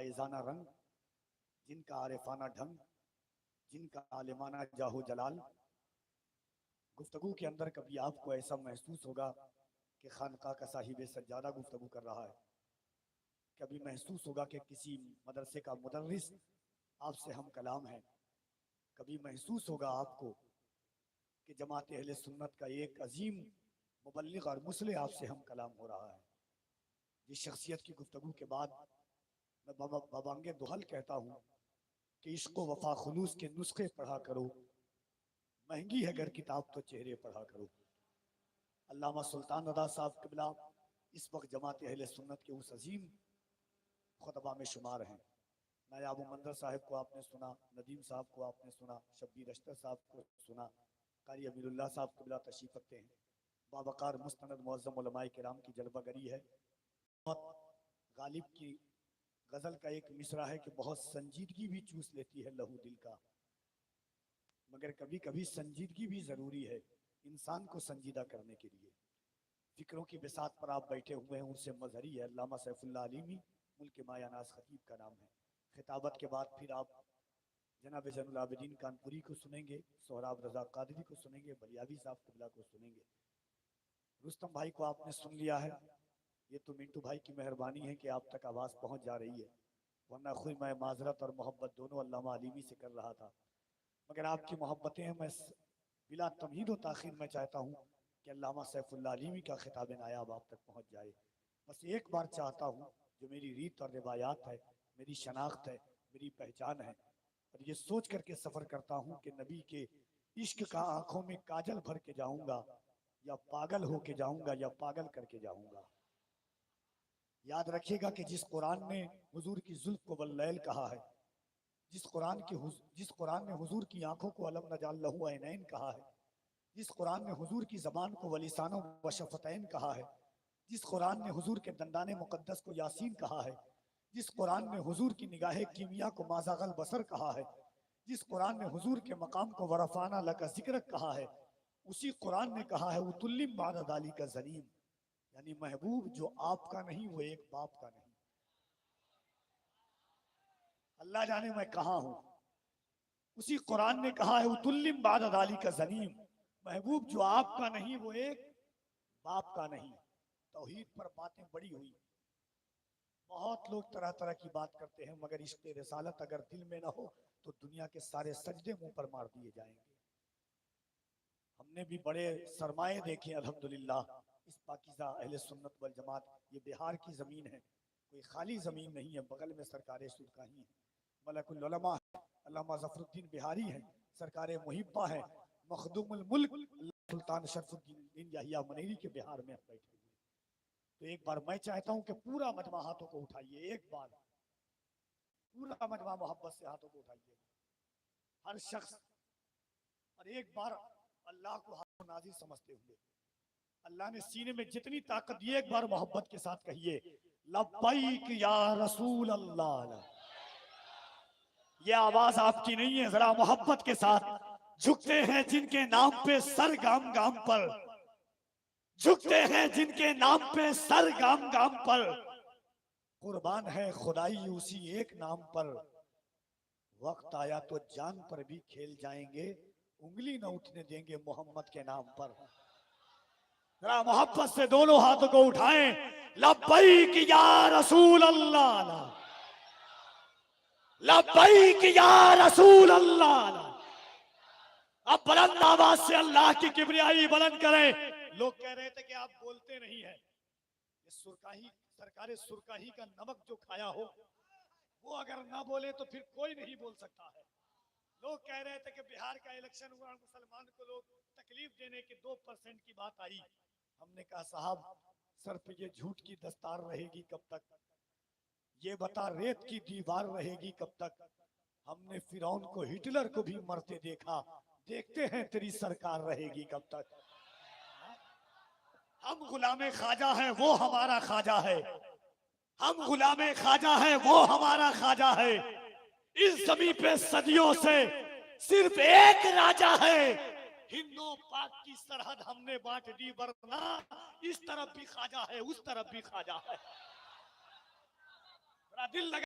फायजाना रंग, जिनका आरिफाना ढंग, जिनका आलिमाना जाहो जलाल। गुफ्तगू के अंदर कभी आपको ऐसा महसूस होगा कि खानका का साहिब सज्जादा गुफ्तगू कर रहा है। कभी महसूस होगा कि किसी मदरसे का मुदर्रिस आपसे हम कलाम है। कभी महसूस होगा आपको कि जमात अहले सुन्नत का एक अजीम मुबल्लिग और मुस्लिह आपसे हम कलाम हो रहा है। जिस शख्सियत की गुफ्तगू के बाद मैं बबांगे दुहल कहता हूँ कि इश्क व वफा खुलूस के नुस्खे पढ़ा करो, महंगी है अगर किताब तो चेहरे पढ़ा करो। अल्लामा सुल्तान रज़ा साहब क़िबला इस वक्त जमात अहले सुन्नत के उस अजीम खुतबा में शुमार हैं। नायाब मंदर साहब को आपने सुना, नदीम साहब को आपने सुना, शब्बीर अख्तर साहब को सुना, कारी अमीरुल्लाह साहब क़िबला तशरीफ़ रखते हैं। बावकार मुस्तनद मुअज़्ज़म उलमाए किराम की जलवागरी है। गालिब की गज़ल का एक मिसरा है कि बहुत संजीदगी भी चूस लेती है लहू दिल का, मगर कभी कभी संजीदगी भी ज़रूरी है इंसान को संजीदा करने के लिए। फिक्रों की बिसात पर आप बैठे हुए हैं, उनसे मजहरी है अल्लामा सैफुल्लाह अलीमी, मुल्क मायानाज़ खतीब का नाम है। खिताबत के बाद फिर आप जनाब ज़ैनुल आबिदीन कानपुरी को सुनेंगे, सोहराब रज़ा कादरी को सुनेंगे, बलियावी साहब क़िबला को सुनेंगे। रुस्तम भाई को आपने सुन लिया है। ये तो मिंटू भाई की मेहरबानी है कि आप तक आवाज़ पहुंच जा रही है, वरना खुद मैं माजरत और मोहब्बत दोनों अल्लामा अलीमी से कर रहा था। मगर आपकी मोहब्बतें हैं, मैं बिला तमहीद व ताख़ीर मैं चाहता हूँ कि अल्लामा सैफुल्लाह अलीमी का खिताब नायाब आप तक पहुँच जाए। बस एक बार चाहता हूँ, जो मेरी रीत और रिवायात है, मेरी शनाख्त है, मेरी पहचान है, और ये सोच करके सफ़र करता हूँ कि नबी के इश्क का आंखों में काजल भर के जाऊँगा, या पागल हो के जाऊँगा, या पागल करके जाऊँगा। याद रखिएगा कि जिस कुरान ने हुजूर की जुल्फ को वल्लैल कहा है, जिस कुरान ने हुजूर की आंखों को अलम नजाल लहू ऐनैन कहा है, जिस कुरान ने हुजूर की जबान को वलिसानो व शफतैन कहा है, जिस कुरान ने हुजूर के दंदाने मुकद्दस को यासीन कहा है, जिस कुरान ने हुजूर की निगाहे कीमिया को माज़ागल बसर कहा है, जिस कुरान ने हुजूर के मकाम को वरफाना लका ज़िक्रक कहा है, उसी कुरान ने कहा है उतुल्लिम बाद दाली का ज़नीम, यानी महबूब जो आपका नहीं वो एक बाप का नहीं। अल्लाह जाने मैं कहाँ हूँ। उसी कुरान ने कहा है उतुल्लिम बाद दाली का ज़नीम, महबूब जो आपका नहीं वो एक बाप का नहीं। तौहीद पर बातें बड़ी हुई, बहुत लोग तरह तरह की बात करते हैं, मगर इश्क़ रिसालत अगर दिल में ना हो तो दुनिया के सारे सजदे मुंह पर मार दिए जाएंगे। हमने भी बड़े सरमाए देखे अल्हम्दुलिल्लाह। इस पाकीज़ा अहले सुन्नत वल जमात, ये बिहार की ज़मीन है, कोई खाली ज़मीन नहीं है। बगल में सरकारे सुरकाही है, मलकुल उलमा है, अल्लामा ज़फ़रुद्दीन बिहारी है, सरकारे मुहिब्बा है, मखदूमुल मुल्क सुल्तान शरफुद्दीन याहिया मनेरी के बिहार में बैठे हुए। तो एक बार मैं चाहता हूँ कि पूरा मजमा हाथों को उठाइए, एक बार पूरा मजमा मोहब्बत से हाथों को उठाइए हर शख्स, और एक बार अल्लाह को हाथ नाज़िर समझते हुए, अल्लाह ने सीने में जितनी ताकत दी एक बार मोहब्बत के साथ कहिए लब्बैक या रसूल अल्लाह। ये आवाज आपकी नहीं है, जरा मोहब्बत के साथ झुकते हैं जिनके नाम पे सर गाम गाम पर, झुकते हैं जिनके नाम पे सर गाम गाम पर, कुर्बान है खुदाई उसी एक नाम पर, वक्त आया तो जान पर भी खेल जाएंगे, उंगली न उठने देंगे मोहम्मद के नाम पर। जरा मोहब्बत से दोनों हाथों को उठाएं, लब्बैक या रसूल अल्लाह, लब्बैक या रसूल अल्लाह। अब बुलंद आवाज से अल्लाह की किबरियाई बुलंद करें। लोग कह रहे थे कि आप बोलते नहीं है, ये सुरकाही सरकारे सुरकाही का नमक जो खाया हो वो अगर ना बोले तो फिर कोई नहीं बोल सकता है। लोग कह रहे थे कि बिहार का इलेक्शन हुआ, मुसलमान को लोग तकलीफ देने की 2% की बात आई। हमने कहा साहब सर पे ये झूठ की दस्तार रहेगी कब तक, ये बता रेत की दीवार रहेगी कब तक। हमने फिरौन को हिटलर को भी मरते देखा, देखते हैं तेरी सरकार रहेगी कब तक। हम गुलामे ख्वाजा हैं वो हमारा ख्वाजा है, हम गुलामे ख्वाजा हैं वो हमारा ख्वाजा है। इस जमीन पे सदियों से सिर्फ एक राजा है, हिंदू पाक की सरहद हमने बांट दी, वरना इस तरफ भी ख्वाजा है उस तरफ भी ख्वाजा है। दिल लगा